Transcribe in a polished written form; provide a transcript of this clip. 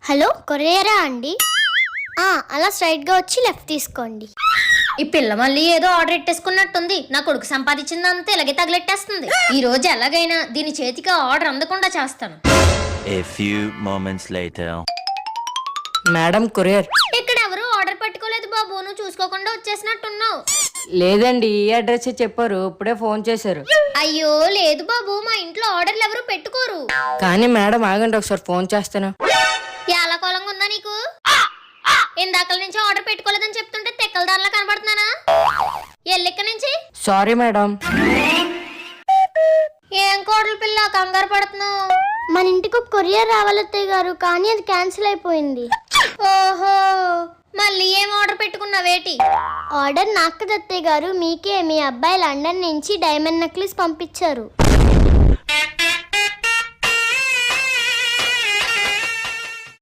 Hello, కొరియరా అండి? అలా straight గా వచ్చి లెఫ్ట్ తీసుకోండి. ఈ పిల్ల మళ్ళీ ఏదో ఆర్డర్ ఎట్టేసుకున్నట్టుంది. నా కొడుకు సంపాదించిందంతా ఇలాగే తగిలెట్టేస్తుంది. ఈ రోజు ఎలాగైనా దీని చేతికి ఆర్డర్ అందకుండా చేస్తాను. A few moments later. Madam courier. ఇక్కడ ఎవరు ఆర్డర్ పట్టుకోలేదు బాబు, నువ్వు చూసుకోకుండా వచ్చేసినట్టున్నావు. లేదండి, ఈ అడ్రస్ చెప్పారు, ఇప్పుడే ఫోన్ చేశారు. అయ్యో లేదు బాబు, మా ఇంట్లో ఆర్డర్లు ఎవరు పెట్టుకోరు. కానీ మేడం ఆగండి, ఒకసారి ఫోన్ చేస్తాను. ఎలా కోలంగా ఉందా నీకు? ఇందాకల నుంచి ఆర్డర్ పెట్టుకోలేదని చెప్తుంటే తెక్కల దానిలా కనబడుతున్నానా? ఎల్లిక్క నుంచి. Sorry madam. ఏం కోడలు పిల్ల కంగారు పడుతున్నావు? మన ఇంటికి ఒక కొరియర్ రావాలి అత్తయ్య గారు, కానీ అది క్యాన్సిల్ అయిపోయింది. ఓహో, మళ్ళీ ఏం ఆర్డర్ పెట్టుకున్నావేటి? ఆర్డర్ నాకు కదా అత్తయ్య గారు, మీకే. మీ అబ్బాయి లండన్ నుంచి డైమండ్ నెక్లెస్ పంపించారు.